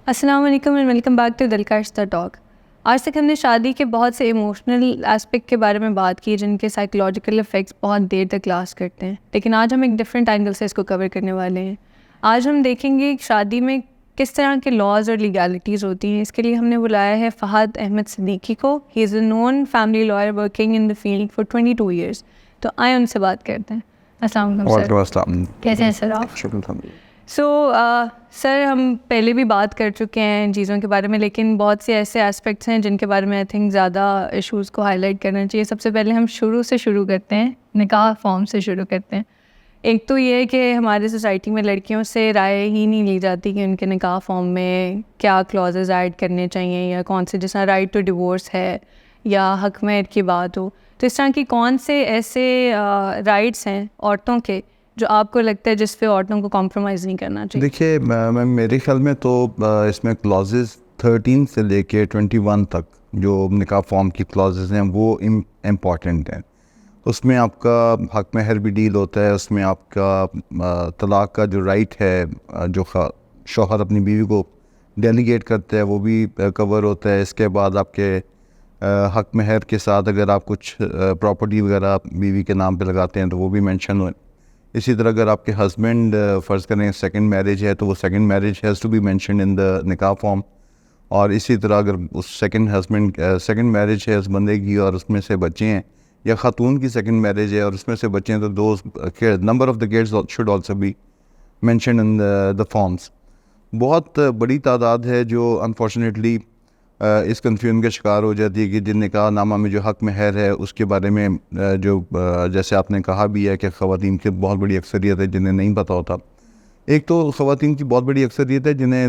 السلام علیکم and welcome back to دلکش ٹاک. آج تک ہم نے شادی کے بہت سے ایموشنل اسپیکٹ کے بارے میں بات کی جن کے سائیکولوجیکل افیکٹس بہت دیر تک لاسٹ کرتے ہیں, لیکن آج ہم ایک ڈفرینٹ اینگل سے اس کو کور کرنے والے ہیں. آج ہم دیکھیں گے شادی میں کس طرح کے لاز اور لیگیلٹیز ہوتی ہیں. اس کے لیے ہم نے بلایا ہے فہد احمد صدیقی کو. He is a known family lawyer working in the field for 22 years. تو آئیں ان سے بات کرتے ہیں. السلام علیکم سر. وعلیکم السلام. کیسے ہیں سر آپ؟ شکریہ. سر ہم پہلے بھی بات کر چکے ہیں ان چیزوں کے بارے میں, لیکن بہت سے ایسے اسپیکٹس ہیں جن کے بارے میں آئی تھنک زیادہ ایشوز کو ہائی لائٹ کرنا چاہیے. سب سے پہلے ہم شروع کرتے ہیں, نکاح فارم سے شروع کرتے ہیں. ایک تو یہ ہے کہ ہماری سوسائٹی میں لڑکیوں سے رائے ہی نہیں لی جاتی کہ ان کے نکاح فارم میں کیا کلوزز ایڈ کرنے چاہیے, یا کون سے, جس طرح رائٹ ٹو ڈیورس ہے یا حق مہر کی بات ہو. تو اس طرح کی کون سے ایسے رائٹس ہیں عورتوں کے جو آپ کو لگتا ہے جس پہ عورتوں کو کمپرومائز نہیں کرنا چاہیے؟ دیکھیے میم, میرے خیال میں تو اس میں کلازز 13 سے لے کے 21 تک جو نکاح فارم کی کلازز ہیں وہ امپورٹنٹ ہیں. اس میں آپ کا حق مہر بھی ڈیل ہوتا ہے, اس میں آپ کا طلاق کا جو رائٹ ہے جو شوہر اپنی بیوی کو ڈیلیگیٹ کرتا ہے وہ بھی کور ہوتا ہے. اس کے بعد آپ کے حق مہر کے ساتھ اگر آپ کچھ پراپرٹی وغیرہ بیوی کے نام پہ لگاتے ہیں تو وہ بھی مینشن ہوئے. اسی طرح اگر آپ کے ہسبینڈ فرض کریں سیکنڈ میرج ہے تو وہ second marriage has to be mentioned in the nikah form. اور اسی طرح اگر اس سیکنڈ میرج ہے اس بندے کی اور اس میں سے بچے ہیں, یا خاتون کی سیکنڈ میرج ہے اور اس میں سے بچے ہیں, تو those number of the kids should also be mentioned in the forms. بہت بڑی تعداد ہے جو انفارچونیٹلی اس کنفیوژن کا شکار ہو جاتی ہے کہ جن نکاح نامہ میں جو حق مہر ہے اس کے بارے میں جو جیسے آپ نے کہا بھی ہے کہ خواتین کی بہت بڑی اکثریت ہے جنہیں نہیں پتہ ہوتا. ایک تو خواتین کی بہت بڑی اکثریت ہے جنہیں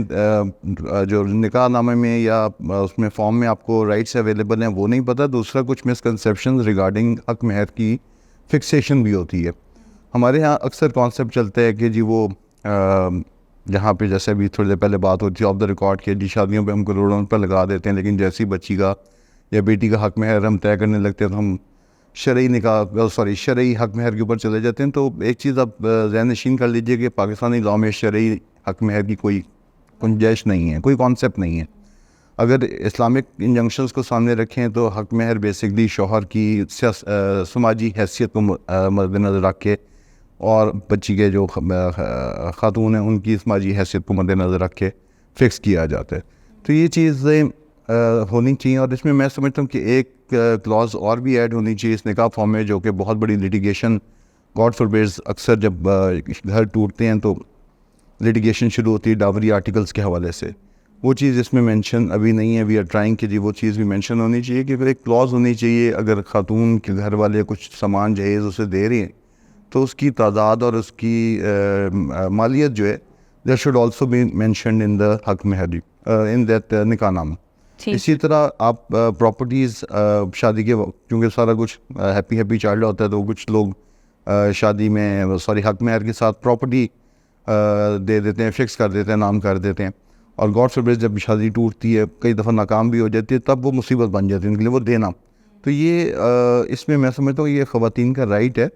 جو نکاح نامے میں یا اس میں فارم میں آپ کو رائٹس اویلیبل ہیں وہ نہیں پتہ. دوسرا کچھ مسکنسیپشنز ریگارڈنگ حق مہر کی فکسیشن بھی ہوتی ہے. ہمارے ہاں اکثر کانسیپٹ چلتا ہے کہ جی وہ جہاں پہ جیسے ابھی تھوڑی دیر پہلے بات ہوتی ہے آف دا ریکارڈ کہ جی شادیوں پہ ہم کروڑوں پر لگا دیتے ہیں, لیکن جیسی بچی کا یا بیٹی کا حق مہر ہم طے کرنے لگتے ہیں تو ہم شرعی حق مہر کے اوپر چلے جاتے ہیں. تو ایک چیز آپ ذہن نشین کر لیجئے کہ پاکستانی لاء میں شرعی حق مہر کی کوئی گنجائش نہیں ہے, کوئی کانسیپٹ نہیں ہے. اگر اسلامک انجنکشنز کو سامنے رکھیں تو حق مہر بیسکلی شوہر کی سماجی حیثیت کو مد نظر رکھ کے اور بچی کے جو خاتون ہیں ان کی سماجی حیثیت کو مد نظر رکھ کے فکس کیا جاتا ہے. تو یہ چیزیں ہونی چاہیے. اور اس میں سمجھتا ہوں کہ ایک کلاز اور بھی ایڈ ہونی چاہیے اس نکاح فارم میں, جو کہ بہت بڑی لٹیگیشن گاڈ فوربیڈز اکثر جب گھر ٹوٹتے ہیں تو لٹیگیشن شروع ہوتی ہے ڈاوری آرٹیکلز کے حوالے سے. وہ چیز اس میں مینشن ابھی نہیں ہے. وی آر ٹرائنگ کہ جی وہ چیز بھی مینشن ہونی چاہیے کہ ایک کلاز ہونی چاہیے. اگر خاتون کے گھر والے کچھ سامان جہیز اسے دے رہے ہیں تو اس کی تعداد اور اس کی مالیت جو ہے that should also be mentioned in the haq mehr in that نکاح نامہ. اسی طرح آپ پراپرٹیز شادی کے وقت کیونکہ سارا کچھ ہیپی چل رہا ہوتا ہے تو کچھ لوگ شادی میں حق مہر کے ساتھ پراپرٹی دے دیتے ہیں, فکس کر دیتے ہیں, نام کر دیتے ہیں. اور گاڈ فوربیڈ جب شادی ٹوٹتی ہے کئی دفعہ ناکام بھی ہو جاتی ہے تب وہ مصیبت بن جاتی ہے ان کے لیے وہ دینا. تو یہ اس میں سمجھتا ہوں یہ خواتین کا رائٹ ہے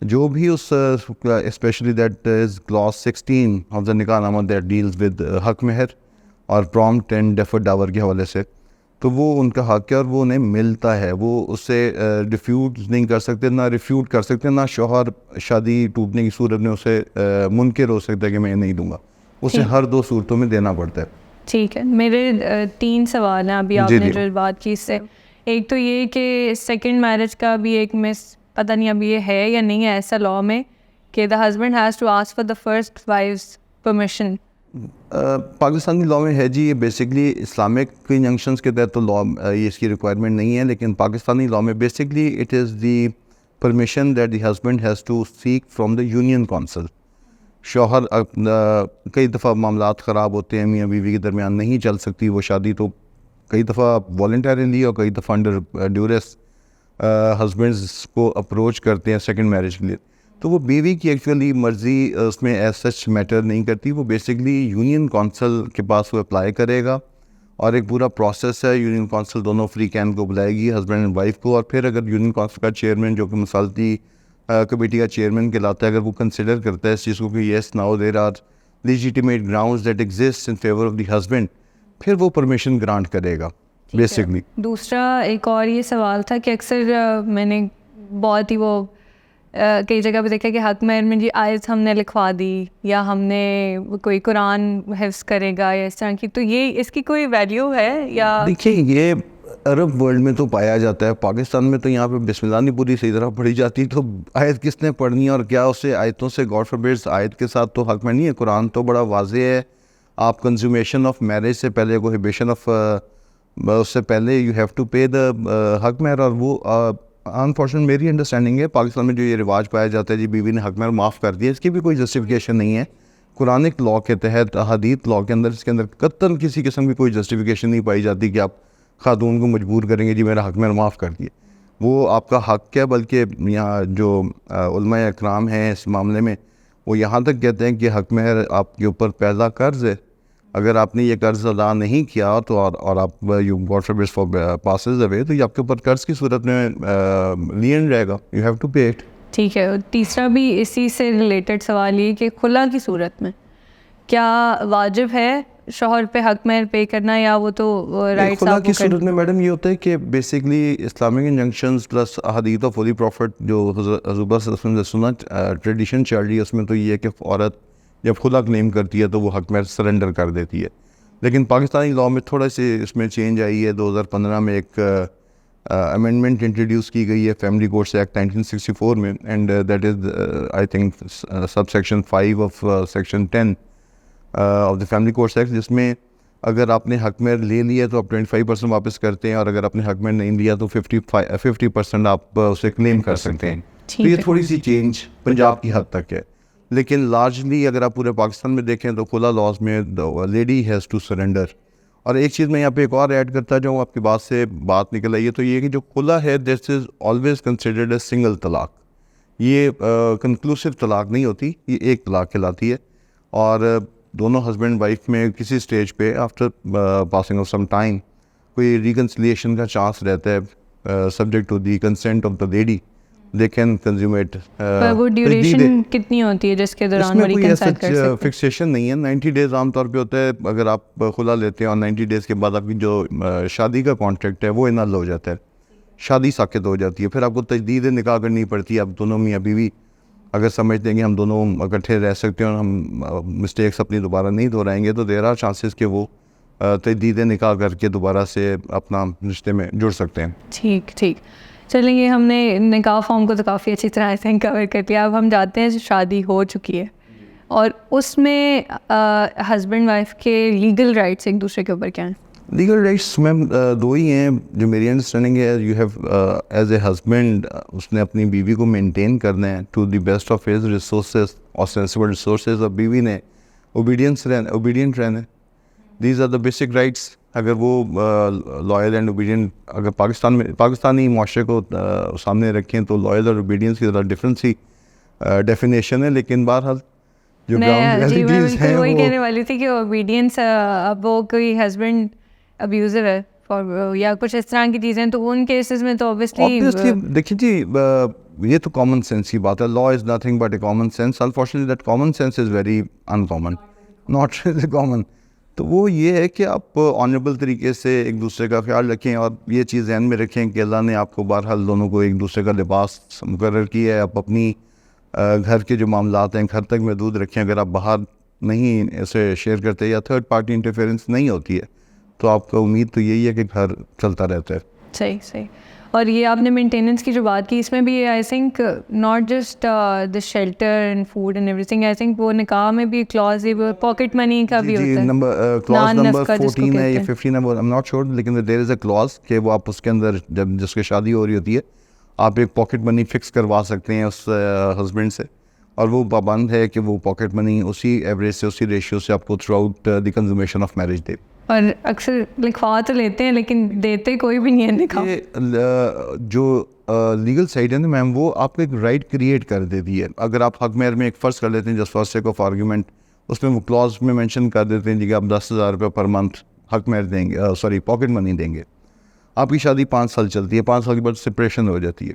جو بھی اس specially that is clause 16 of the nikah nama that deals with حق مہر اور پرومپٹ اینڈ ڈیفرڈ ڈاور کے حوالے سے, تو وہ ان کا حق ہے اور وہ انہیں ملتا ہے. وہ اس سے ڈیفیوٹ نہیں کر سکتے, نہ ریفیوٹ کر سکتے, نہ شوہر شادی ٹوٹنے کی صورت میں اسے منکر ہو سکتا ہے کہ میں نہیں دوں گا. اسے ہر دو صورتوں میں دینا پڑتا ہے. ٹھیک ہے. میرے 3 سوال ہیں ابھی آپ نے جو بات کی اس سے. ایک تو یہ کہ سیکنڈ میرج کا بھی ایک پتہ نہیں اب یہ ہے یا نہیں ہے ایسا لاء میں کہ the husband has to ask for the first wife's permission. Pakistani law میں ہے جی. یہ بیسکلی اسلامک انجنکشنز کے تحت تو لاء یہ اس کی ریکوائرمنٹ نہیں ہے, لیکن پاکستانی لاء میں basically it is the permission that the husband has to seek from the union council. شوہر کئی دفعہ معاملات خراب ہوتے ہیں, میاں بیوی کے درمیان نہیں چل سکتی وہ شادی, تو کئی دفعہ والنٹیرلی اور کئی دفعہ انڈر ڈیوریس ہسبینڈز کو اپروچ کرتے ہیں سیکنڈ میرج کے لیے. تو وہ بیوی کی ایکچولی مرضی اس میں ایز سچ میٹر نہیں کرتی. وہ بیسکلی یونین کونسل کے پاس وہ اپلائی کرے گا اور ایک پورا پروسیس ہے. یونین کونسل دونوں فری کین کو بلائے گی, ہسبینڈ اینڈ وائف کو, اور پھر اگر یونین کونسل کا چیئرمین جو کہ مثالتی کمیٹی کا چیئرمین کہلاتا ہے, اگر وہ کنسیڈر کرتا ہے اس چیز کو کہ yes now there are legitimate grounds that exist in favour of the husband, پھر وہ پرمیشن گرانٹ کرے گا بیسکلی. دوسرا ایک اور یہ سوال تھا کہ اکثر میں نے بہت ہی وہ کئی جگہ پہ دیکھا کہ حق مہر میں جی آیت ہم نے لکھوا دی یا ہم نے کوئی قرآن حفظ کرے گا یا اس طرح کی, تو یہ اس کی کوئی ویلیو ہے یا؟ دیکھیے یہ عرب ورلڈ میں تو پایا جاتا ہے, پاکستان میں تو یہاں پہ بسم اللہ نہیں پوری صحیح طرح پڑھی جاتی, تو آیت کس نے پڑھنی ہے اور کیا اسے آیتوں سے گاڈ فوربڈ آیت کے ساتھ تو حق میں نہیں ہے. قرآن تو بڑا واضح ہے, آپ کنزیومیشن آف میرج سے پہلے کوہیبیشن آف اس سے پہلے یو ہیو ٹو پے دا حق مہر. اور وہ انفارچونیٹ میری انڈرسٹینڈنگ ہے پاکستان میں جو یہ رواج پایا جاتا ہے جی بیوی نے حق مہر معاف کر دیا, اس کی بھی کوئی جسٹیفیکیشن نہیں ہے. قرآنک لاء کے تحت, حدیث لاء کے اندر, اس کے اندر قطعاً کسی قسم کی کوئی جسٹیفیکیشن نہیں پائی جاتی کہ آپ خاتون کو مجبور کریں گے جی میرا حق مہر معاف کر دیے. وہ آپ کا حق ہے, بلکہ یہاں جو علماء اکرام ہیں اس معاملے میں وہ یہاں تک کہتے ہیں کہ حق مہر آپ کے اوپر پہلا قرض ہے. اگر آپ نے یہ قرض ادا نہیں کیا تو اور آپ یو گاڈ فوربڈ پاسز اوے تو یہ آپ کے اوپر قرض کی صورت میں لین رہے گا, you have to pay it. ٹھیک ہے. تیسرا بھی اسی سے ریلیٹڈ سوال یہ کہ خلا کی صورت میں کیا واجب ہے شوہر پہ حق مہر پے کرنا یا وہ تو رائٹس خلا کی صورت میں میڈم یہ ہوتا ہے کہ بیسکلی اسلامک انجنکشنز پلس حدیث آف ہولی پروفٹ جو حضور صلی اللہ علیہ وسلم سے سنا ٹریڈیشن چل رہی ہے, اس میں تو یہ ہے کہ عورت جب خلا کلیم کرتی ہے تو وہ حق مہر سرنڈر کر دیتی ہے. لیکن پاکستانی لاء میں تھوڑا سی اس میں چینج آئی ہے. 2015 میں ایک امینڈمنٹ انٹروڈیوس کی گئی ہے فیملی کورٹس ایکٹ 1964 میں, and that is I think sub section 5 of section 10 of the family courts act, جس میں اگر آپ نے حق مہر لے لیا تو آپ 25% واپس کرتے ہیں, اور اگر آپ نے حق مہر نہیں لیا تو 50% آپ اسے کلیم کر سکتے ہیں. تو یہ تھوڑی سی چینج پنجاب کی حد تک ہے, لیکن لارجلی اگر آپ پورے پاکستان میں دیکھیں تو خلا لاز میں لیڈی ہیز ٹو سرنڈر. اور ایک چیز میں یہاں پہ ایک اور ایڈ کرتا جاؤں, آپ کی بات سے بات نکل آئی ہے, تو یہ کہ جو خلا ہے this is always considered a single talaq. یہ کنکلوسیو طلاق نہیں ہوتی, یہ ایک طلاق کہلاتی ہے. اور دونوں ہسبینڈ وائف میں کسی سٹیج پہ after passing of some time کوئی ریکنسلیشن کا چانس رہتا ہے subject to the consent of the lady. They can consume it. پر وہ ڈیوریشن کتنی ہوتی ہے جس کے دوران وہ ریکنسائل کر سکتے ہیں؟ فکسیشن نہیں ہے, 90 days عام طور پہ ہوتا ہے. اگر آپ خلا لیتے ہیں اور 90 days کے بعد آپ کی جو شادی کا کانٹریکٹ ہے وہ انل ہو جاتا ہے, شادی ساقط ہو جاتی ہے. پھر آپ کو تجدید نکاح کرنی پڑتی ہے. اب دونوں میاں بیوی اگر سمجھتے ہیں کہ ہم دونوں اکٹھے رہ سکتے ہیں اور ہم مسٹیکس اپنی دوبارہ نہیں دہرائیں گے, تو دیر آر چانسز کہ وہ تجدید نکاح کر کے دوبارہ سے اپنا رشتے میں جڑ سکتے ہیں. ٹھیک ٹھیک. چلیں یہ ہم نے نکاح فارم کو تو کافی اچھی طرح سے کور کر لیا. اب ہم جاتے ہیں شادی ہو چکی ہے اور اس میں ہسبینڈ وائف کے لیگل رائٹس ایک دوسرے کے اوپر کیا ہیں؟ لیگل رائٹس میم دو ہی ہیں جو میری انڈرسٹینڈنگ ہے. You have as a husband اس نے اپنی بیوی کو مینٹین کرنا ہے to the best of his resources اور سینسیبل ریسورسز, اور بیوی نے اوبیڈینٹ رہنا ہے. These are the basic rights. اگر وہ لائل اینڈ اوبیڈینٹ اگر پاکستانی معاشرے کو سامنے رکھیں تو لائل اور اوبیڈینس کی ذرا ڈفرینس ہی ڈیفینیشن ہے. لیکن بہرحال جو گراؤنڈ ریئلٹیز ہیں وہی کہنے والی تھی کہ اوبیڈینس, اب وہ کوئی ہسبینڈ ابیوزر ہے یا کچھ اس طرح کی چیزیں, تو ان کیسز میں تو اوبیسلی دیکھیے جی یہ تو کامن سینس کی بات ہے. Law is nothing but a common sense. Unfortunately that common sense is very uncommon, not common. تو وہ یہ ہے کہ آپ آنریبل طریقے سے ایک دوسرے کا خیال رکھیں, اور یہ چیز ذہن میں رکھیں کہ اللہ نے آپ کو بہرحال دونوں کو ایک دوسرے کا لباس مقرر کیا ہے. آپ اپنی گھر کے جو معاملات ہیں گھر تک محدود رکھیں. اگر آپ باہر نہیں ایسے شیئر کرتے یا تھرڈ پارٹی انٹرفیئرنس نہیں ہوتی ہے تو آپ کا امید تو یہی ہے کہ گھر چلتا رہتا ہے. صحیح صحیح. اور یہ آپ نے مینٹیننس کی جو بات کی, اس میں بھی I think not just the shelter and food and every thing, I think وہ نکاح میں بھی کلاز پاکٹ منی کا بھی ہوتا ہے. کلاز نمبر 14 ہے یا 15 ہے, I'm not sure, لیکن دیر از اے کلاز کہ وہ آپ اس کے اندر جب جس کی شادی ہو رہی ہوتی ہے آپ ایک پاکٹ منی فکس کروا سکتے ہیں اس ہسبینڈ سے, اور وہ پابند ہے کہ وہ پاکٹ منی اسی ایوریج سے اسی ریشیو سے آپ کو throughout the consummation of marriage دے. اور اکثر لکھوا تو لیتے ہیں لیکن دیتے کوئی بھی نہیں ہے نکاح. جو لیگل سائڈ ہے نا میم, وہ آپ کو ایک رائٹ کریٹ کر دیتی ہے. اگر آپ حق مہر میں ایک فرض کر لیتے ہیں جس فار سیک آف آرگیومنٹ, اس میں وہ کلاز میں مینشن کر دیتے ہیں جی کہ آپ 10,000 روپے پر منتھ حق مہر دیں گے, پاکٹ منی دیں گے. آپ کی شادی 5 سال چلتی ہے, 5 سال کے بعد سپریشن ہو جاتی ہے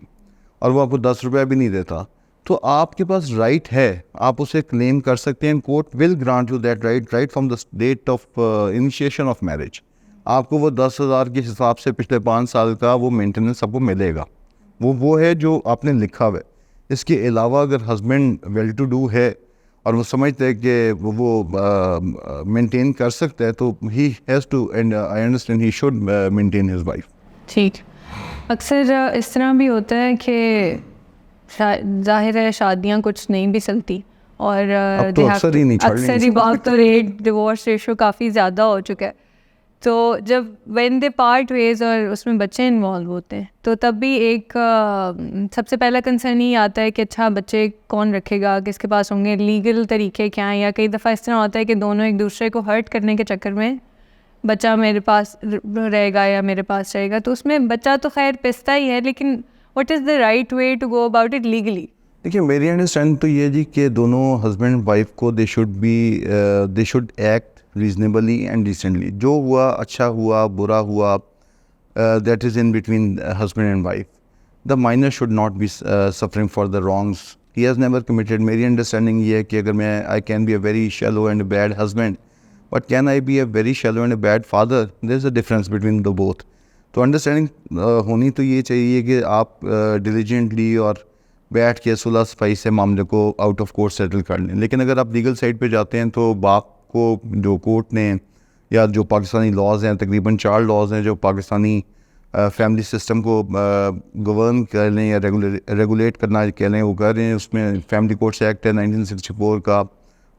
اور وہ آپ کو 10 روپے بھی نہیں دیتا, تو آپ کے پاس رائٹ ہے, آپ اسے کلیم کر سکتے ہیں. Court will grant you that right from the date of initiation of marriage. آپ کو وہ 10,000 کے حساب سے پچھلے 5 سال کا وہ مینٹیننس آپ کو ملے گا. وہ ہے جو آپ نے لکھا ہوا ہے. اس کے علاوہ اگر ہسبینڈ ویل ٹو ڈو ہے اور وہ سمجھتے ہیں کہ وہ مینٹین کر سکتا ہے تو he has to, and I understand he should maintain his wife. ٹھیک. اکثر اس طرح بھی ہوتا ہے کہ ظاہر ہے شادیاں کچھ نہیں بھی چلتی, اور اکثر ہی بات تو ریٹ ڈیورس ریشو کافی زیادہ ہو چکا ہے. تو جب وین دے پارٹ ویز اور اس میں بچے انوالو ہوتے ہیں تو تب بھی ایک سب سے پہلا کنسرن ہی آتا ہے کہ اچھا بچے کون رکھے گا, کس کے پاس ہوں گے, لیگل طریقے کیا ہیں, یا کئی دفعہ اس طرح ہوتا ہے کہ دونوں ایک دوسرے کو ہرٹ کرنے کے چکر میں بچہ میرے پاس رہے گا یا میرے پاس رہے گا. تو اس میں بچہ تو خیر پستا ہی ہے, لیکن what is the right way to go about it legally? دیکھیے میری انڈرسٹینڈ تو یہ جی کہ دونوں ہسبینڈ وائف کو they should act reasonably and decently. جو ہوا اچھا ہوا برا ہوا that is in between husband and wife. The minor should not be suffering for the wrongs he has never committed. میری انڈرسٹینڈنگ یہ ہے کہ اگر میں I can be a very shallow and bad husband, but can I be a very shallow and a bad father? There is a difference between the both. تو understanding ہونی تو یہ چاہیے کہ آپ ڈیلیجنٹلی اور بیٹھ کے صلح صفائی سے معاملے کو آؤٹ آف کورٹ سیٹل کر لیں. لیکن اگر آپ لیگل سائڈ پہ جاتے ہیں تو باپ کو جو کورٹ نے یا جو پاکستانی لاز ہیں, تقریباً 4 لاز ہیں جو پاکستانی فیملی سسٹم کو گورن کر لیں یا ریگولیٹ کرنا کہہ لیں, وہ کر رہے ہیں. اس میں فیملی کورٹس ایکٹ ہے 1964 کا,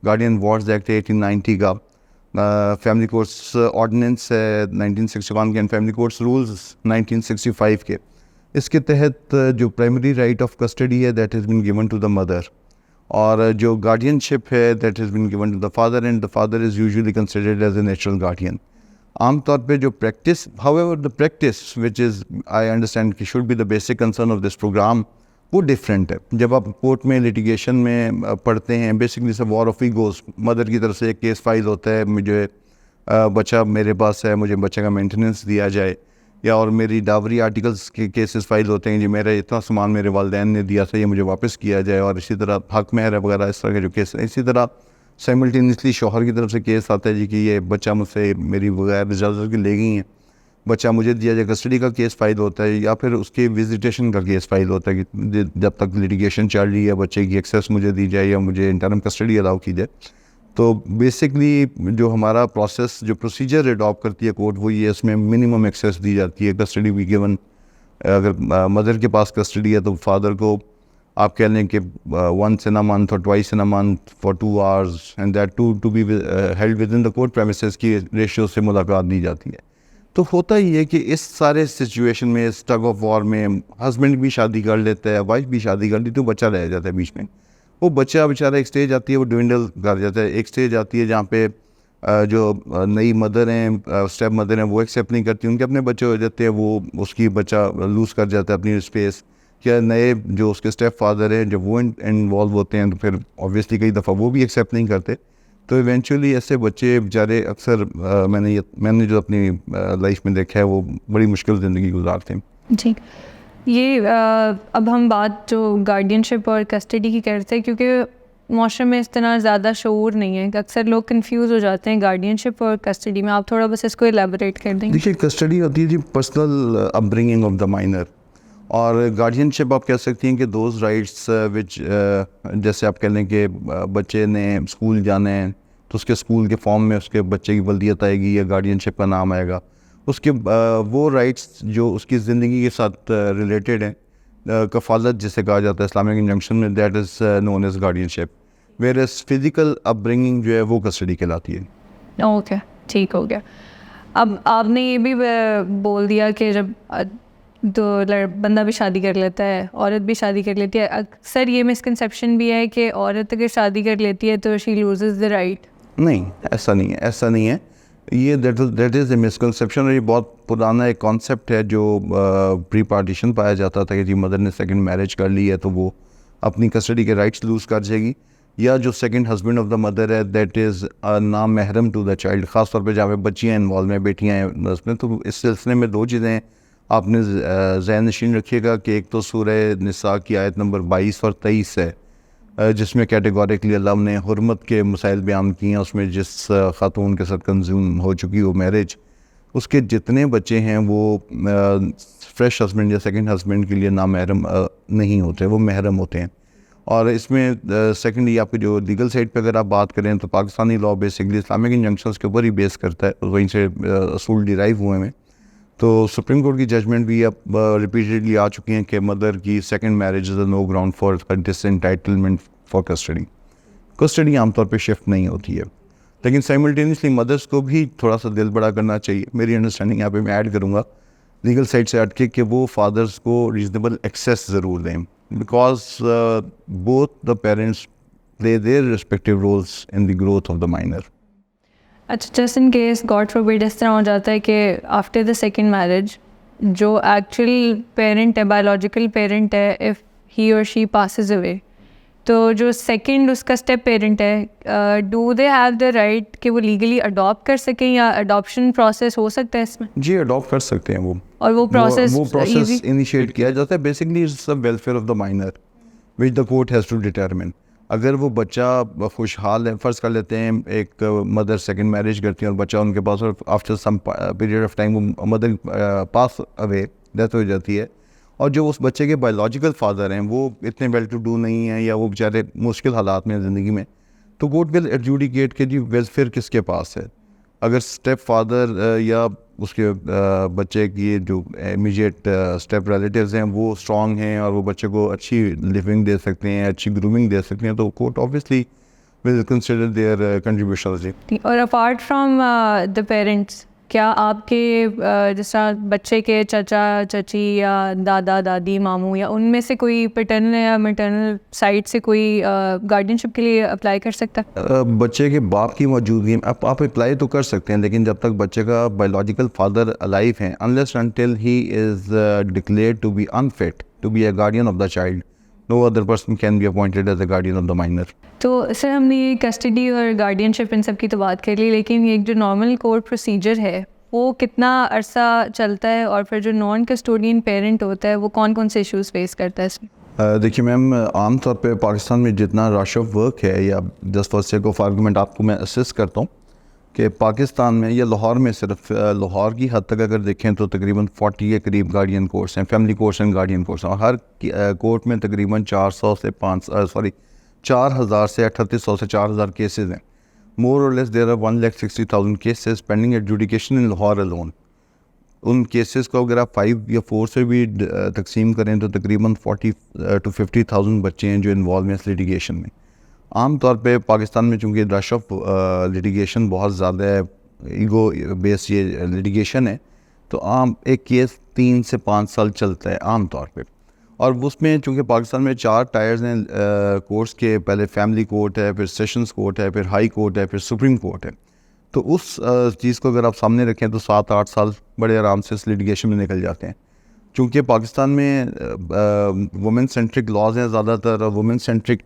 گارڈین وارڈز ایکٹ ہے 1890 کا, فیملی کورٹس آرڈیننس ہے 1961 کے, اینڈ فیملی کورٹس رولز 1965 کے. اس کے تحت جو پرائمری رائٹ آف کسٹڈی ہے that has been given to the mother, اور جو گارڈین شپ ہے that has been given to the father, and the father is usually considered as a natural guardian. عام طور پہ جو practice, however the practice which is I understand کہ should be the basic concern of this program, وہ different ہے. جب آپ court میں لٹیگیشن میں پڑھتے ہیں, بیسکلی سے وار آف ایگوز, مدر کی طرف سے ایک کیس فائل ہوتا ہے, مجھے بچہ میرے پاس ہے, مجھے بچے کا مینٹیننس دیا جائے, یا اور میری ڈاوری آرٹیکلس کے کیسز فائل ہوتے ہیں, جی میرا اتنا سامان میرے والدین نے دیا تھا یہ مجھے واپس کیا جائے, اور اسی طرح حق مہر وغیرہ اس طرح کے جو کیس ہیں. اسی طرح سائملٹینیسلی شوہر کی طرف سے کیس آتا ہے جی کہ یہ بچہ مجھ سے میری بغیر اجازت کے لے گئی ہیں, بچہ مجھے دیا جائے. کسٹڈی کا کیس فائل ہوتا ہے, یا پھر اس کے وزیٹیشن کا کیس فائل ہوتا ہے کہ جب تک لٹیگیشن چل رہی ہے بچے کی ایکسیس مجھے دی جائے یا مجھے انٹرم کسٹڈی الاؤ کی جائے. تو بیسکلی جو ہمارا پروسیس, جو پروسیجر اڈاپٹ کرتی ہے کورٹ, وہ یہ اس میں منیمم ایکسیس دی جاتی ہے. کسٹڈی بھی گیون, اگر مدر کے پاس کسٹڈی ہے تو فادر کو آپ کہہ لیں کہ once in a month or twice in a month for 2 hours, and that to be held within the court premises کی ریشیو سے ملاقات دی جاتی ہے. تو ہوتا ہی ہے کہ اس سارے سچویشن میں, اس ٹگ آف وار میں, ہسبینڈ بھی شادی کر لیتا ہے, وائف بھی شادی کر لی, تو بچہ رہ جاتا ہے بیچ میں. وہ بچہ بیچارہ ایک سٹیج آتی ہے وہ ڈوینڈل کر جاتا ہے. ایک سٹیج آتی ہے جہاں پہ جو نئی مدر ہیں, اسٹیپ مدر ہیں, وہ ایکسیپٹ نہیں کرتی, ان کے اپنے بچے ہو جاتے ہیں, وہ اس کی بچہ لوز کر جاتا ہے اپنی اسپیس. یا نئے جو اس کے اسٹیپ فادر ہیں جب وہ انوالو ہوتے ہیں تو پھر اوبویسلی کئی دفعہ وہ بھی ایکسیپٹ نہیں کرتے. تو ایونچولی ایسے بچے بیچارے اکثر میں نے جو اپنی لائف میں دیکھا ہے وہ بڑی مشکل زندگی گزارتے ہیں. جی, یہ اب ہم بات جو گارڈین شپ اور کسٹڈی کی کرتے ہیں, کیونکہ معاشرے میں اس طرح زیادہ شعور نہیں ہے کہ اکثر لوگ کنفیوز ہو جاتے ہیں گارڈین شپ اور کسٹڈی میں. آپ تھوڑا بس اس کو ایلیبوریٹ کر دیں. دیکھیے کسٹڈی ہوتی ہے جی personal upbringing of the minor, اور گارڈین شپ آپ کہہ سکتی ہیں کہ دوز رائٹس وچ, جیسے آپ کہہ لیں کہ بچے نے اسکول جانا ہے تو اس کے اسکول کے فارم میں اس کے بچے کی ولدیت آئے گی یا گارڈین شپ کا نام آئے گا. اس کے وہ رائٹس جو اس کی زندگی کے ساتھ ریلیٹڈ ہیں, کفالت جسے کہا جاتا ہے اسلامک انجنکشن میں, that is known as guardianship, whereas physical upbringing جو ہے وہ کسٹڈی کہلاتی ہے. اوکے, ٹھیک ہو گیا. اب آپ نے یہ بھی بول دیا کہ جب تو بندہ بھی شادی کر لیتا ہے, عورت بھی شادی کر لیتی ہے, اکثر یہ مسکنسیپشن بھی ہے کہ عورت اگر شادی کر لیتی ہے تو شی لوزز دا رائٹ. نہیں, ایسا نہیں ہے, ایسا نہیں ہے. یہ دیٹ از اے مسکنسیپشن, اور یہ بہت پرانا ایک کانسیپٹ ہے جو پری پارٹیشن پایا جاتا تھا کہ جی مدر نے سیکنڈ میرج کر لی ہے تو وہ اپنی کسٹڈی کے رائٹس لوز کر جائے گی, یا جو second husband of the mother ہے دیٹ از نام محرم ٹو دا چائلڈ, خاص طور پہ جہاں پہ بچیاں انوالو ہیں, بیٹیاں ہیں اس میں. تو اس سلسلے میں 2 چیزیں ہیں, آپ نے ذہن نشین رکھیے گا کہ ایک تو سورہ نساء کی آیت نمبر 22 اور 23 ہے جس میں کیٹیگوریکلی اللہ نے حرمت کے مسائل بیان کیے ہیں. اس میں جس خاتون کے ساتھ کنزیوم ہو چکی وہ میرج, اس کے جتنے بچے ہیں وہ فریش ہسبینڈ یا سیکنڈ ہسبینڈ کے لیے نامحرم نہیں ہوتے, وہ محرم ہوتے ہیں. اور اس میں سیکنڈلی آپ کی جو لیگل سائڈ پہ اگر آپ بات کریں تو پاکستانی لاء بیسکلی اسلامک انجنکشنز کے اوپر ہی بیس کرتا ہے, وہیں سے اصول ڈیرائیو ہوئے ہیں. تو سپریم کورٹ کی ججمنٹ بھی اب ریپیٹیڈلی آ چکی ہیں کہ مدر کی second marriage is a no ground for disentitlement for custody. Custody عام طور پہ شفٹ نہیں ہوتی ہے, لیکن سائملٹینیسلی مدرس کو بھی تھوڑا سا دل بڑا کرنا چاہیے. میری انڈرسٹینڈنگ یہاں پہ میں ایڈ کروں گا لیگل سائڈ سے ہٹ کے کہ وہ فادرس کو ریزنیبل ایکسیس ضرور دیں, because both the parents play their respective roles in the growth of the minor. اچھا, جسٹ ان کیس گاڈ فوربڈ اس طرح ہو جاتا ہے کہ آفٹر دا سیکنڈ میرج جو ایکچوئل پیرنٹ ہے, بایولوجیکل پیرنٹ ہے, اف ہی اور شی پاسز اوے, تو جو سیکنڈ اس کا اسٹیپ پیرنٹ ہے, do they have the right کہ وہ لیگلی اڈاپٹ کر سکیں, یا اڈاپشن پروسیس ہو سکتا ہے اس میں؟ جی اڈاپٹ کر سکتے ہیں وہ, اور وہ پروسیس انیشیٹ کیا جاتا ہے. Basically it's the welfare of the minor which the court has to determine. اگر وہ بچہ خوشحال ہے, فرض کر لیتے ہیں ایک مدر سیکنڈ میرج کرتی ہیں اور بچہ ان کے پاس, اور after some period of time وہ مدر پاس اوے, ڈیتھ ہو جاتی ہے, اور جو اس بچے کے بایولوجیکل فادر ہیں وہ اتنے ویل ٹو ڈو نہیں ہیں یا وہ بیچارے مشکل حالات میں زندگی میں, تو کورٹ ول ایڈجوڈیکیٹ کہ جی ویلفیئر کس کے پاس ہے. اگر اسٹیپ فادر یا اس کے بچے کی جو امیجیٹ اسٹیپ ریلیٹیوز ہیں وہ اسٹرانگ ہیں اور وہ بچے کو اچھی لیونگ دے سکتے ہیں, اچھی گرومنگ دے سکتے ہیں, تو court obviously will consider their contributions. اور اپارٹ فرام دا پیرنٹس, کیا آپ کے جس طرح بچے کے چچا چچی یا دادا دادی ماموں یا ان میں سے کوئی پیٹرنل یا میٹرنل سائڈ سے کوئی گارڈین شپ کے لیے اپلائی کر سکتا ہے؟ بچے کے باپ کی موجودگی میں آپ اپلائی تو کر سکتے ہیں, لیکن جب تک بچے کا بایولوجیکل فادر الائیو ہیں, unless until he is declared to be unfit to be a guardian of the child, no other person can be appointed as a guardian of the minor. تو سر ہم نے کسٹڈی اور guardian شپ ان سب کی تو بات کر لی, لیکن ایک جو نارمل کورٹ پروسیجر ہے وہ کتنا عرصہ چلتا ہے, اور پھر جو نان کسٹوڈین پیرنٹ ہوتا ہے وہ کون کون سے ایشوز فیس کرتا ہے اس میں؟ دیکھیے میم, عام طور پہ پاکستان میں جتنا رش آف ورک ہے, یا just for sake of argument آپ کو میں اسسٹ کرتا ہوں کہ پاکستان میں یا لاہور میں, صرف لاہور کی حد تک اگر دیکھیں تو تقریباً 40 کے قریب گارڈین کورٹس ہیں, family courts and guardian courts ہیں, اور ہر کورٹ میں تقریباً 400 سے 4000 سے 3800 سے 4000 کیسز ہیں. More or less there are 160,000 cases pending adjudication in Lahore alone. In cases کو اگر آپ 5 یا 4 سے بھی تقسیم کریں تو تقریباً 40 to 50,000 بچے ہیں جو انوالو ہیں اس لیٹیگیشن میں. عام طور پہ پاکستان میں چونکہ رش آف لیٹیگیشن بہت زیادہ ہے, ایگو بیس یہ لیٹیگیشن ہے, تو عام ایک کیس 3 سے 5 سال چلتا ہے عام طور پہ. اور اس میں چونکہ پاکستان میں 4 ٹائرز ہیں کورٹس کے, پہلے فیملی کورٹ ہے, پھر سیشنز کورٹ ہے, پھر ہائی کورٹ ہے, پھر سپریم کورٹ ہے, تو اس چیز کو اگر آپ سامنے رکھیں تو 7-8 سال بڑے آرام سے اس لیٹیگیشن میں نکل جاتے ہیں. چونکہ پاکستان میں وومن سینٹرک لاز ہیں زیادہ تر, وومن سینٹرک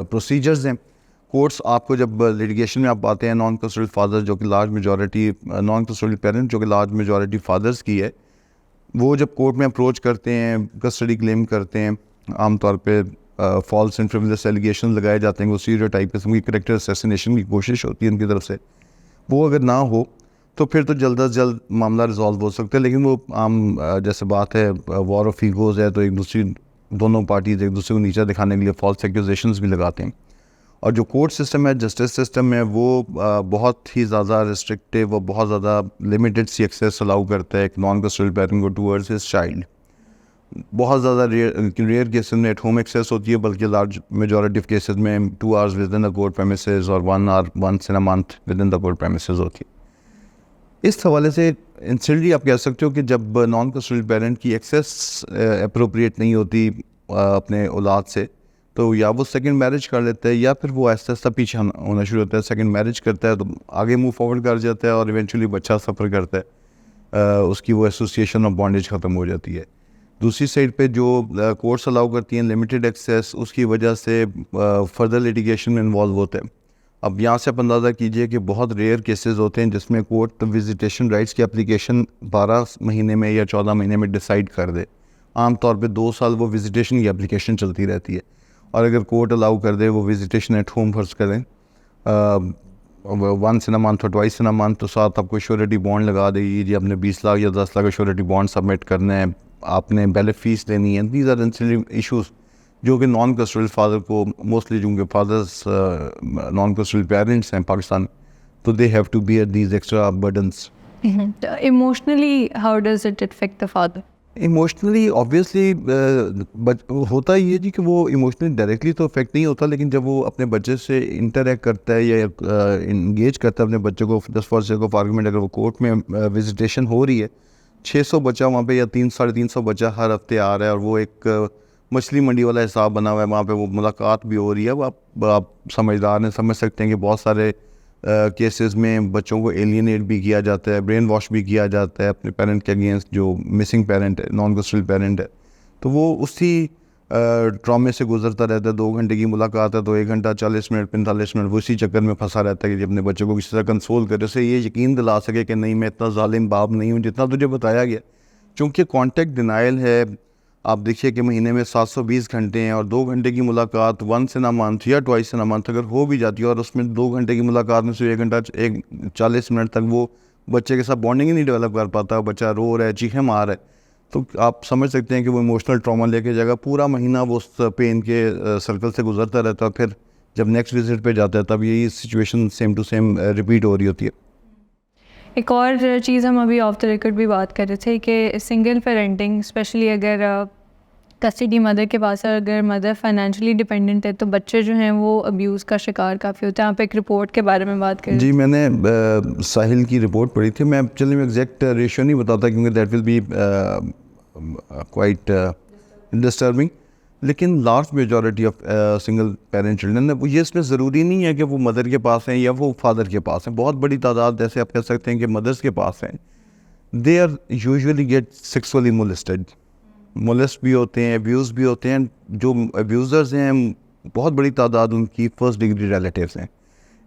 پروسیجرز ہیں. کورٹس آپ کو جب لیٹیگیشن میں آپ آتے ہیں, نان کسٹوڈیل فادر جو کہ large majority, naan custodial parent جو کہ لارج میجورٹی فادرز کی ہے, وہ جب کورٹ میں اپروچ کرتے ہیں, کسٹڈی کلیم کرتے ہیں, عام طور پہ فالس اینڈ فریولس ایلیگیشن لگائے جاتے ہیں, وہ اسٹیریوٹائپ قسم کی کریکٹر اسیسینیشن کی کوشش ہوتی ہے ان کی طرف سے. وہ اگر نہ ہو تو پھر تو جلد از جلد معاملہ ریزالو ہو سکتا ہے. لیکن وہ عام جیسے بات ہے وار آف ایگوز ہے, تو ایک دوسری دونوں پارٹیز ایک دوسرے کو نیچا دکھانے کے لیے فالس ایکوزیشنز بھی لگاتے ہیں. اور جو کورٹ سسٹم ہے, جسٹس سسٹم ہے, وہ بہت ہی زیادہ ریسٹرکٹیو, وہ بہت زیادہ لمیٹڈ سی ایکسیس الاؤ کرتا ہے ایک نان کسٹوڈیل پیرنٹ کو ٹورڈز ہز چائلڈ. بہت زیادہ ریئر کیسز میں ایٹ ہوم ایکسیس ہوتی ہے, بلکہ لارج میجورٹی آف کیسز میں 2 hours with in the court premises اور 1 hour once in a month with in the court premises ہوتی ہے. اس حوالے سے انسٹنٹلی آپ کہہ سکتے ہو کہ جب نان کسٹوڈیل پیرنٹ کی ایکسیس اپروپریٹ نہیں ہوتی اپنے اولاد سے, تو یا وہ سیکنڈ میرج کر لیتا ہے, یا پھر وہ آہستہ آہستہ پیچھے ہونا شروع ہوتا ہے. سیکنڈ میرج کرتا ہے تو آگے موو فارورڈ کر جاتا ہے, اور ایونچولی بچہ سفر کرتا ہے, اس کی وہ ایسوسیشن آف بانڈیج ختم ہو جاتی ہے. دوسری سائڈ پہ جو کورٹس الاؤ کرتی ہیں لمیٹڈ ایکسیس, اس کی وجہ سے فردر لیٹیگیشن میں انوالو ہوتے ہیں. اب یہاں سے آپ اندازہ کیجئے کہ بہت ریئر کیسز ہوتے ہیں جس میں کورٹ وزیٹیشن رائٹس کی اپلیکیشن 12 مہینے میں یا 14 مہینے میں ڈیسائیڈ کر دے. عام طور پہ 2 سال وہ وزیٹیشن کی اپلیکیشن چلتی رہتی ہے, اور اگر کورٹ الاؤ کر دے وہ وزیٹیشن ایٹ ہوم فرض کریں ونس ان اے منتھ اور ٹوائس ان اے منتھ, تو ساتھ آپ کو شیورٹی بانڈ لگا دے گی جی, آپ نے 20 لاکھ یا 10 لاکھ کا شیورٹی بانڈ سبمٹ کرنا ہے, آپ نے بیلٹ فیس لینی ہے. دیز آر انسلری ایشوز جو کہ نان کسٹڈیل فادر کو موسٹلی, چونکہ فادرز نان کسٹڈیل پیرنٹس ہیں پاکستان, تو they have to bear these extra burdens. Emotionally how does it affect the father? Emotionally obviously ہوتا ہی ہے جی کہ وہ ایموشنلی ڈائریکٹلی تو افیکٹ نہیں ہوتا, لیکن جب وہ اپنے بچے سے انٹریکٹ کرتا ہے یا انگیج کرتا ہے اپنے بچے کو, just for sake of argument اگر وہ کورٹ میں وزیٹیشن ہو رہی ہے, 600 بچہ وہاں پہ یا 300-350 بچہ ہر ہفتے آ رہا ہے, اور وہ ایک مچھلی منڈی والا حساب بنا ہوا ہے, وہاں پہ وہ ملاقات بھی ہو رہی ہے. آپ سمجھدار ہیں, سمجھ سکتے ہیں کہ بہت سارے کیسز میں بچوں کو ایلینیٹ بھی کیا جاتا ہے, برین واش بھی کیا جاتا ہے اپنے پیرنٹ کے اگینسٹ جو مسنگ پیرنٹ ہے, نان کسٹڈیل پیرنٹ ہے. تو وہ اسی ٹرامے سے گزرتا رہتا ہے. 2 گھنٹے کی ملاقات ہے تو 1 گھنٹہ 40 منٹ 45 منٹ وہ اسی چکر میں پھنسا رہتا ہے کہ اپنے بچوں کو کسی طرح کنسول کرے, اسے یہ یقین دلا سکے کہ نہیں میں اتنا ظالم باپ نہیں ہوں جتنا تجھے بتایا گیا. چونکہ کانٹیکٹ ڈینائل ہے, آپ دیکھیے کہ مہینے میں 720 گھنٹے ہیں, اور 2 گھنٹے کی ملاقات ونس ان اے منتھ یا ٹوائس ان اے منتھ اگر ہو بھی جاتی ہے, اور اس میں 2 گھنٹے کی ملاقات میں سے 1 گھنٹہ 40 منٹ تک وہ بچے کے ساتھ بانڈنگ ہی نہیں ڈیولپ کر پاتا, بچہ رو رہا ہے, چیخیں مار رہا ہے, تو آپ سمجھ سکتے ہیں کہ وہ ایموشنل ٹراما لے کے جائے گا. پورا مہینہ وہ اس پین کے سرکل سے گزرتا رہتا ہے, پھر جب نیکسٹ وزٹ پہ جاتا ہے تب یہی situation same to same repeat ہو رہی ہوتی ہے. ایک اور چیز ہم ابھی آف دا ریکارڈ بھی بات کر رہے تھے کہ سنگل پیرنٹنگ اسپیشلی اگر کسٹڈی مدر کے پاس ہے, اگر مدر فائنینشلی ڈپینڈنٹ ہے تو بچے جو ہیں وہ ابیوز کا شکار کافی ہوتے ہیں. آپ ایک رپورٹ کے بارے میں بات کریں. جی, میں نے ساحل کی رپورٹ پڑھی تھی. میں چلیے میں ایگزیکٹ ریشیو نہیں بتاتا کیونکہ that will be quite disturbing, لیکن large majority of single parent children, یہ اس میں ضروری نہیں ہے کہ وہ مدر کے پاس ہیں یا وہ فادر کے پاس ہیں. بہت بڑی تعداد جیسے آپ کہہ سکتے ہیں کہ مدرس کے پاس ہیں. They are usually get sexually molested, molest بھی ہوتے ہیں, ابیوز بھی ہوتے ہیں. جو ابیوزرز ہیں بہت بڑی تعداد ان کی فرسٹ ڈگری ریلیٹیوز ہیں,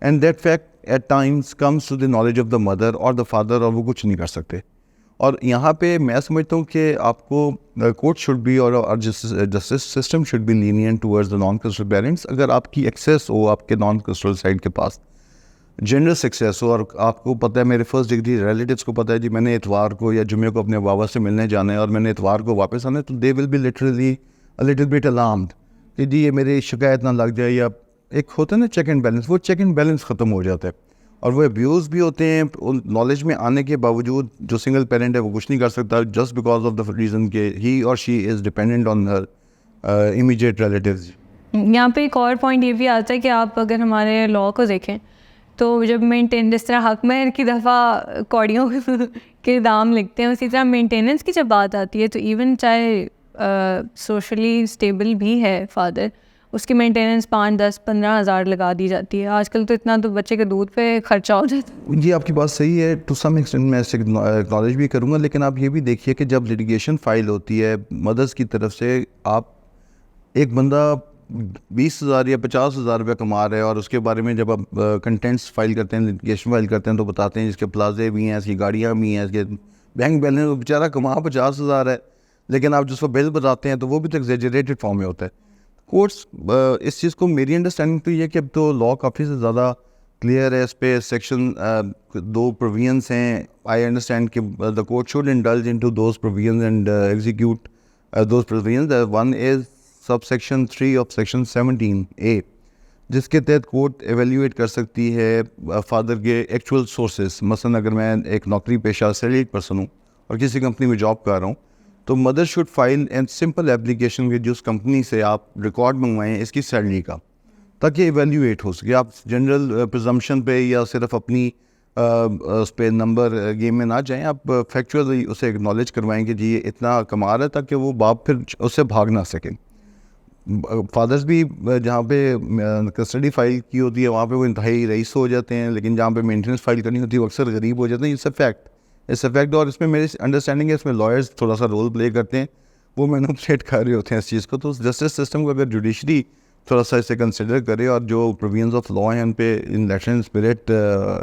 and that fact at times comes to the knowledge of the mother اور دا فادر, اور وہ کچھ نہیں کر سکتے. اور یہاں پہ میں سمجھتا ہوں کہ آپ کو کورٹ شوڈ بی اور justice system should be lenient towards the non custodial parents. اگر آپ کی ایکسیس ہو آپ کے نان کسٹڈیل سائڈ کے پاس, جنرس ایکسیس ہو, اور آپ کو پتہ ہے میرے فرسٹ ڈگری ریلیٹیوس کو پتہ ہے جی میں نے اتوار کو یا جمعے کو اپنے بابا سے ملنے جانا ہے اور میں نے اتوار کو واپس آنا ہے, تو they will be literally little bit alarmed کہ جی یہ میری شکایت نہ لگ جائے, یا ایک ہوتا ہے نا چیک اینڈ بیلنس, وہ چیک اینڈ بیلنس ختم ہو جاتا ہے. اور وہ ابیوز بھی ہوتے ہیں نالج میں آنے کے باوجود. جو سنگل پیرنٹ ہے وہ کچھ نہیں کر سکتا just because of the reason کہ ہی اور she is dependent on her immediate relatives. یہاں پہ ایک اور پوائنٹ یہ بھی آتا ہے کہ آپ اگر ہمارے لاء کو دیکھیں تو جب جس طرح حق مہر کی دفعہ کوڑیوں کے دام لکھتے ہیں, اسی طرح مینٹیننس کی جب بات آتی ہے تو ایون چاہے سوشلی اسٹیبل بھی ہے فادر, اس کی مینٹیننس 5-10-15 ہزار لگا دی جاتی ہے. آج کل تو اتنا تو بچے کے دودھ پہ خرچہ ہو جاتا ہے. جی آپ کی بات صحیح ہے, ٹو سم ایکسٹینٹ میں اسے اکنالج بھی کروں گا, لیکن آپ یہ بھی دیکھیے کہ جب لٹیگیشن فائل ہوتی ہے مدرس کی طرف سے, آپ ایک بندہ 20,000 یا 50,000 روپے کما رہے ہیں, اور اس کے بارے میں جب آپ کنٹینٹس فائل کرتے ہیں, لٹیگیشن فائل کرتے ہیں, تو بتاتے ہیں اس کے پلازے بھی ہیں, اس کی گاڑیاں بھی ہیں, اس کے بینک بیلنس, بیچارہ کما 50,000 ہے, لیکن آپ جس کو بل بتاتے ہیں تو وہ بھی تو ایگزیجریٹڈ فارم میں ہوتا ہے. کورٹس اس چیز کو, میری انڈرسٹینڈنگ تو یہ کہ اب تو لاء کافی سے زیادہ کلیئر ہے اس پہ. سیکشن 2 پروویژنس ہیں. آئی انڈرسٹینڈ کہ the court should indulge in to those provisions and execute those provisions. One is sub section 3 of section 17A, جس کے تحت کورٹ ایویلیویٹ کر سکتی ہے فادر کے ایکچوئل سورسز. مثلاً اگر میں ایک نوکری پیشہ سیلریڈ پرسن ہوں اور کسی کمپنی میں جاب کر رہا ہوں, تو mother should file N simple application کہ جو اس کمپنی سے آپ ریکارڈ منگوائیں اس کی سیلری کا, تاکہ ایویلیویٹ ہو سکے. آپ جنرل پرزمپشن پہ یا صرف اپنی اس پہ نمبر گیم میں نہ جائیں, آپ فیکچولی اسے اکنالج کروائیں کہ جی یہ اتنا کما رہا ہے, تاکہ وہ باپ پھر اس سے بھاگ نہ سکیں. فادرز بھی جہاں پہ کسٹڈی فائل کی ہوتی ہے وہاں پہ وہ انتہائی رئیس ہو جاتے ہیں, لیکن جہاں پہ مینٹیننس فائل کرنی ہوتی ہے وہ اکثر غریب ہو جاتے ہیں. اس افیکٹ اور اس میں میری انڈرسٹینڈنگ ہے اس میں لائرز تھوڑا سا رول پلے کرتے ہیں, وہ مینوپولیٹ کر رہے ہوتے ہیں اس چیز کو. تو جسٹس سسٹم کو اگر جوڈیشری تھوڑا سا اسے کنسیڈر کرے اور جو پروویژنز آف لا ہیں ان پہ ان لیٹر اینڈ اسپرٹ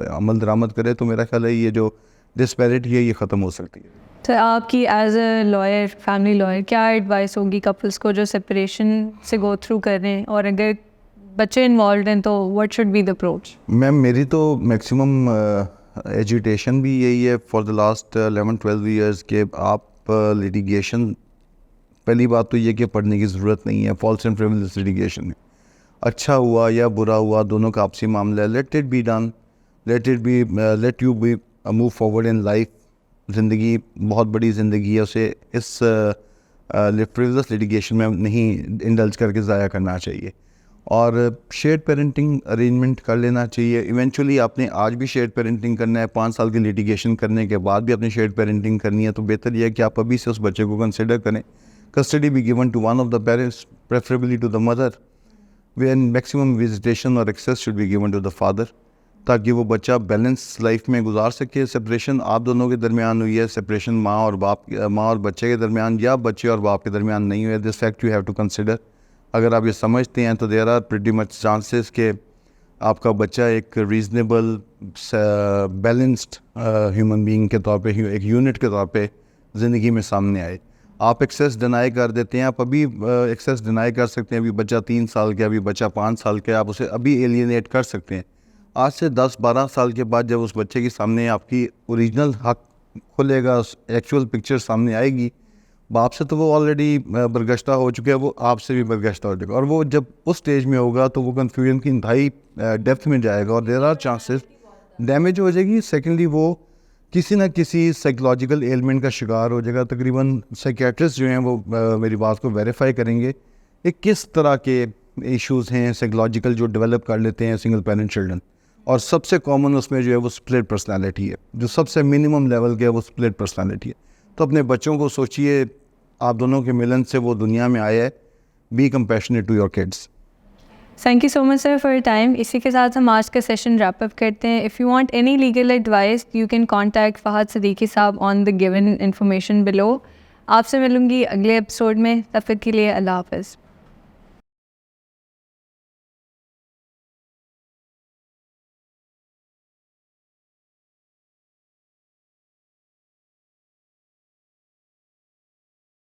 عمل درآمد کرے تو میرا خیال ہے یہ جو ڈسپیرٹی ہے یہ ختم ہو سکتی ہے. تو آپ کی as a lawyer, family lawyer, کیا ایڈوائس ہوگی کپلس کو جو سپریشن سے گو تھرو کر رہے ہیں، اور اگر بچے انوالوڈ ہیں تو what should be the approach? Ma'am میری تو میکسیمم ایجوٹیشن بھی یہی ہے فار دا لاسٹ 11-12 ایئرس کہ آپ لیٹیگیشن، پہلی بات تو یہ کہ پڑھنے کی ضرورت نہیں ہے. فالس اینڈ فریولس لیٹیگیشن میں اچھا ہوا یا برا ہوا دونوں کا آپسی معاملہ ہے. Let it be done, let you be move forward in life. زندگی بہت بڑی زندگی ہے، اسے اس فریولس لیٹیگیشن میں نہیں انڈلج کر کے ضائع کرنا چاہیے. اور شیئرڈ پیرنٹنگ ارینجمنٹ کر لینا چاہیے. ایونچولی آپ نے آج بھی شیئرڈ پیرنٹنگ کرنا ہے، 5 سال کی لیٹیگیشن کرنے کے بعد بھی آپ نے شیئرڈ پیرنٹنگ کرنی ہے، تو بہتر یہ ہے کہ آپ ابھی سے اس بچے کو کنسیڈر کریں. Custody be given to one of the parents preferably to the mother, when maximum visitation اور access should be given to the father, تاکہ وہ بچہ بیلنس لائف میں گزار سکے. سپریشن آپ دونوں کے درمیان ہوئی ہے، سپریشن ماں اور بچے کے درمیان یا بچے اور باپ کے درمیان نہیں ہوئے. This fact you have to consider. اگر آپ یہ سمجھتے ہیں تو there are pretty much chances کہ آپ کا بچہ ایک ریزنیبل بیلنسڈ ہیومن بینگ کے طور پہ، ایک یونٹ کے طور پہ زندگی میں سامنے آئے. آپ ایکسیس ڈینائی کر دیتے ہیں. آپ ابھی ایکسیس ڈینائی کر سکتے ہیں. ابھی بچہ 3 سال کا، ابھی بچہ 5 سال کا، آپ اسے ابھی ایلینیٹ کر سکتے ہیں. آج سے 10-12 سال کے بعد جب اس بچے کے سامنے آپ کی اوریجنل حق کھلے گا، ایکچوئل پکچر سامنے آئے گی، باپ سے تو وہ آلریڈی برگشتہ ہو چکے ہیں، وہ آپ سے بھی برگشتہ ہو چکا. اور وہ جب اس سٹیج میں ہوگا تو وہ کنفیوژن کی انتہائی ڈیپتھ میں جائے گا اور دیر آر چانسز ڈیمیج ہو جائے گی. سیکنڈلی وہ کسی نہ کسی سائیکولوجیکل ایلمنٹ کا شکار ہو جائے گا. تقریباً سائیکیٹرسٹ جو ہیں وہ میری بات کو ویریفائی کریں گے کہ کس طرح کے ایشوز ہیں سائیکولوجیکل جو ڈیولپ کر لیتے ہیں سنگل پیرنٹ چلڈرن. اور سب سے کامن اس میں جو ہے وہ اسپلٹ پرسنالٹی ہے، جو سب سے منیمم لیول کے ہے وہ اسپلٹ پرسنالٹی ہے. تو اپنے بچوں کو سوچئے، آپ دونوں کے ملن سے وہ دنیا میں آیا ہے. Be compassionate to your kids. Thank you so much sir for your time. اسی کے ساتھ ہم آج کا سیشن ریپ اپ کرتے ہیں. If you want any legal advice you can contact Fahad Siddiqui Sahab on the given information بلو. آپ سے ملوں گی اگلے ایپیسوڈ میں. تب تک کے لیے اللہ حافظ.